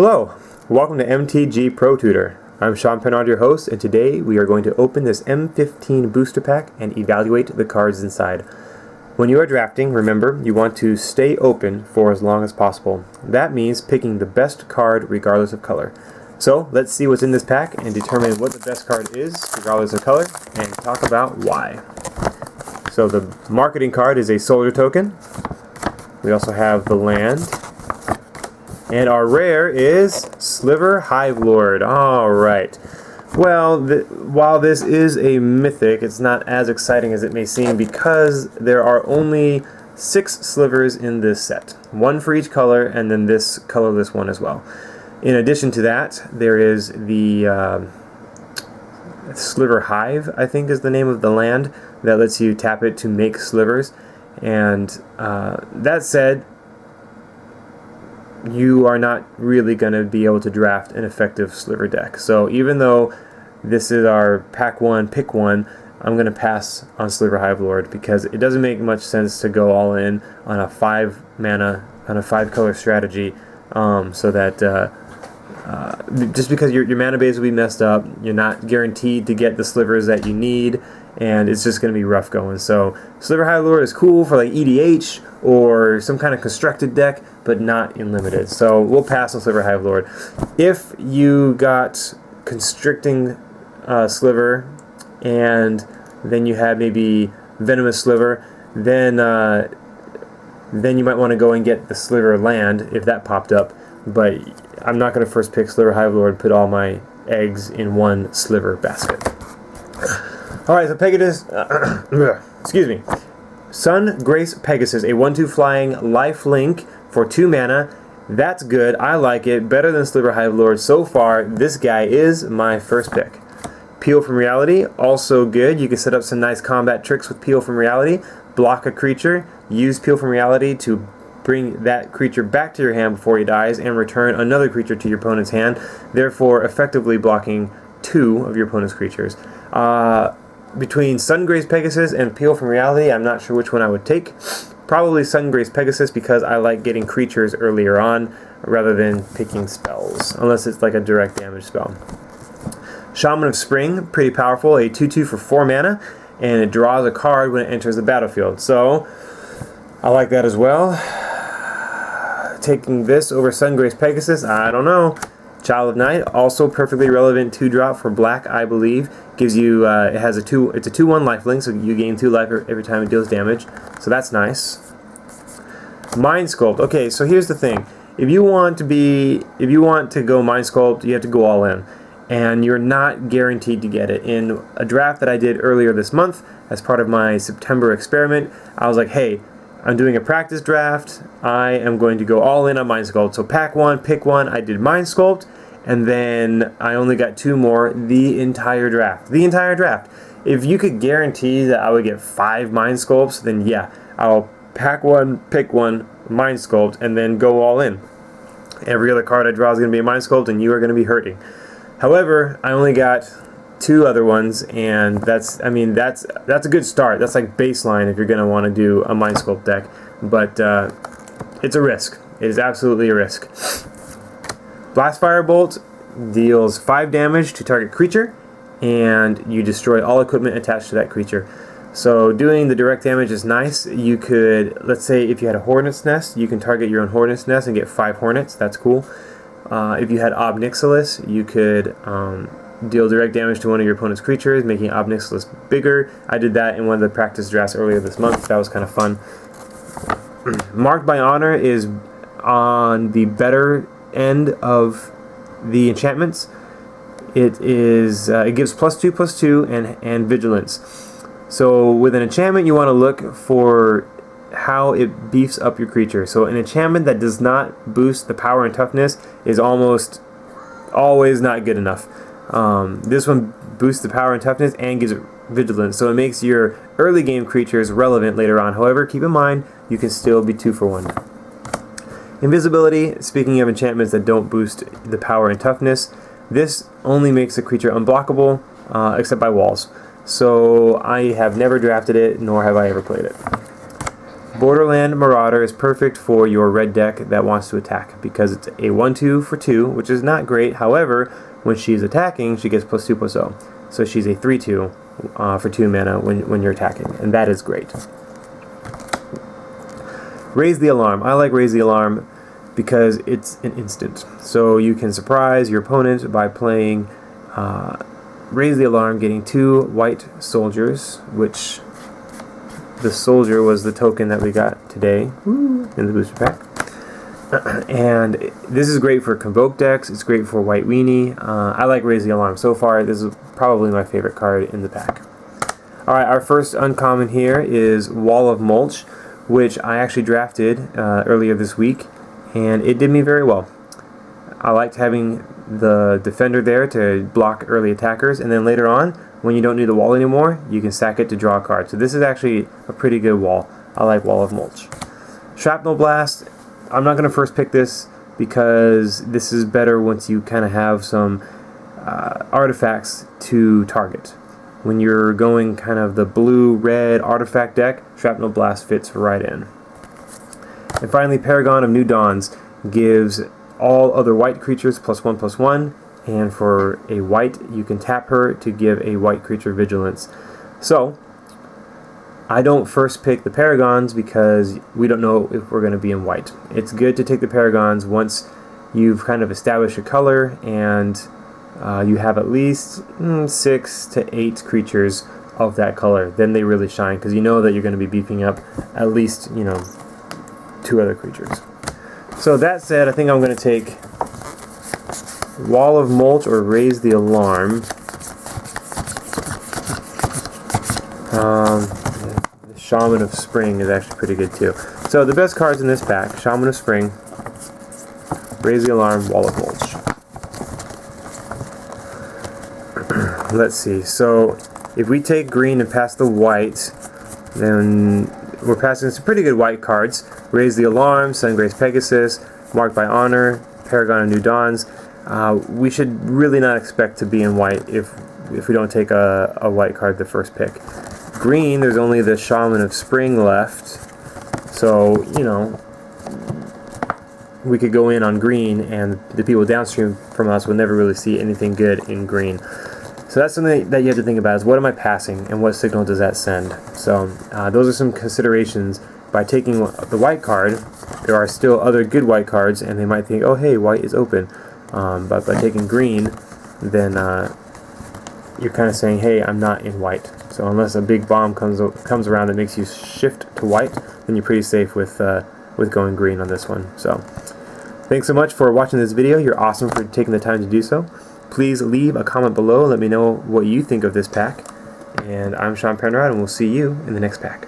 Hello, welcome to MTG Pro Tutor. I'm Sean Pennard, your host, and today we are going to open this M15 booster pack and evaluate the cards inside. When you are drafting, remember, you want to stay open for as long as possible. That means picking the best card regardless of color. So let's see what's in this pack and determine what the best card is regardless of color and talk about why. So the marketing card is a soldier token. We also have the land. And our rare is Sliver Hive Lord. Alright. Well, while this is a mythic, it's not as exciting as it may seem because there are only 6 slivers in this set. 1 for each color, and then this colorless one as well. In addition to that, there is the Sliver Hive, I think is the name of the land, that lets you tap it to make slivers. And that said, you are not really going to be able to draft an effective sliver deck. So even though this is our pack 1, pick 1, I'm going to pass on Sliver Hive Lord because it doesn't make much sense to go all in on a 5 mana, on a 5 color strategy, so that just because your mana base will be messed up, you're not guaranteed to get the slivers that you need, and it's just going to be rough going. So Sliver Hive Lord is cool for like EDH or some kind of constructed deck, but not in limited. So we'll pass on Sliver Hive Lord. If you got constricting sliver and then you had maybe venomous sliver, then you might want to go and get the sliver land if that popped up. But I'm not going to first pick Sliver Hive Lord and put all my eggs in one sliver basket. Alright, so Pegasus, excuse me. Sun Grace Pegasus, a 1/2 flying lifelink for 2 mana. That's good. I like it. Better than Sliver Hive Lord so far. This guy is my first pick. Peel from Reality, also good. You can set up some nice combat tricks with Peel from Reality. Block a creature. Use Peel from Reality to bring that creature back to your hand before he dies and return another creature to your opponent's hand, therefore effectively blocking 2 of your opponent's creatures. Between Sungrace Pegasus and Peel from Reality, I'm not sure which one I would take. Probably Sungrace Pegasus because I like getting creatures earlier on rather than picking spells, unless it's like a direct damage spell. Shaman of Spring, pretty powerful, a 2/2 for 4 mana, and it draws a card when it enters the battlefield. So I like that as well. Taking this over Sungrace Pegasus, I don't know. Child of Night, also perfectly relevant 2-drop for black, I believe. Gives you, it's a 2/1 lifelink, so you gain 2 life every time it deals damage. So that's nice. Mind Sculpt. Okay, so here's the thing. If you want to go Mind Sculpt, you have to go all in. And you're not guaranteed to get it. In a draft that I did earlier this month, as part of my September experiment, I was like, hey, I'm doing a practice draft. I am going to go all in on Mind Sculpt. So pack 1, pick 1, I did Mind Sculpt, and then I only got 2 more the entire draft. The entire draft. If you could guarantee that I would get 5 Mind Sculpts, then yeah, I'll pack 1, pick 1, Mind Sculpt, and then go all in. Every other card I draw is going to be a Mind Sculpt, and you are going to be hurting. However, I only got 2 other ones, and that's a good start. That's like baseline if you're going to want to do a Mind Sculpt deck, but it's a risk. It is absolutely a risk. Blast Firebolt deals 5 damage to target creature, and you destroy all equipment attached to that creature. So doing the direct damage is nice. You could, let's say if you had a Hornet's Nest, you can target your own Hornet's Nest and get 5 Hornets. That's cool. If you had Ob Nixilis, you could deal direct damage to one of your opponent's creatures, making Ob Nixilis bigger. I did that in one of the practice drafts earlier this month. That was kind of fun. Marked by Honor is on the better end of the enchantments. It gives +2/+2 and vigilance. So with an enchantment, you want to look for how it beefs up your creature. So an enchantment that does not boost the power and toughness is almost always not good enough. This one boosts the power and toughness and gives it vigilance, so it makes your early game creatures relevant later on. However, keep in mind you can still be 2 for 1. Invisibility, speaking of enchantments that don't boost the power and toughness, this only makes a creature unblockable except by walls. So I have never drafted it, nor have I ever played it. Borderland Marauder is perfect for your red deck that wants to attack because it's a 1/2 for 2, which is not great. However, when she's attacking, she gets +2/+0. So she's a 3/2 for 2 mana when you're attacking, and that is great. Raise the Alarm. I like Raise the Alarm because it's an instant. So you can surprise your opponent by playing Raise the Alarm, getting 2 white soldiers, which the soldier was the token that we got today in the booster pack. And this is great for Convoke decks. It's great for White Weenie. I like Raise the Alarm. So far, this is probably my favorite card in the pack. Alright, our first uncommon here is Wall of Mulch, which I actually drafted earlier this week, and it did me very well. I liked having the defender there to block early attackers, and then later on, when you don't need the wall anymore, you can sack it to draw a card. So this is actually a pretty good wall. I like Wall of Mulch. Shrapnel Blast, I'm not going to first pick this because this is better once you kind of have some artifacts to target. When you're going kind of the blue-red artifact deck, Shrapnel Blast fits right in. And finally, Paragon of New Dawns gives all other white creatures +1/+1, and for a white, you can tap her to give a white creature vigilance. So, I don't first pick the Paragons because we don't know if we're going to be in white. It's good to take the Paragons once you've kind of established a color and you have at least 6 to 8 creatures of that color. Then they really shine because you know that you're going to be beefing up at least 2 other creatures. So that said, I think I'm going to take Wall of Mulch or Raise the Alarm. The Shaman of Spring is actually pretty good too. So the best cards in this pack: Shaman of Spring, Raise the Alarm, Wall of Mulch. Let's see. So if we take green and pass the white, then we're passing some pretty good white cards. Raise the Alarm, Sungrace Pegasus, Marked by Honor, Paragon of New Dawns. We should really not expect to be in white if we don't take a white card the first pick. Green, there's only the Shaman of Spring left. So, we could go in on green and the people downstream from us will never really see anything good in green. So that's something that you have to think about, is what am I passing and what signal does that send? So those are some considerations. By taking the white card, there are still other good white cards and they might think, oh hey, white is open. But by taking green, then you're kind of saying, hey, I'm not in white. So unless a big bomb comes around that makes you shift to white, then you're pretty safe with going green on this one. So thanks so much for watching this video. You're awesome for taking the time to do so. Please leave a comment below. Let me know what you think of this pack. And I'm Sean Penrod, and we'll see you in the next pack.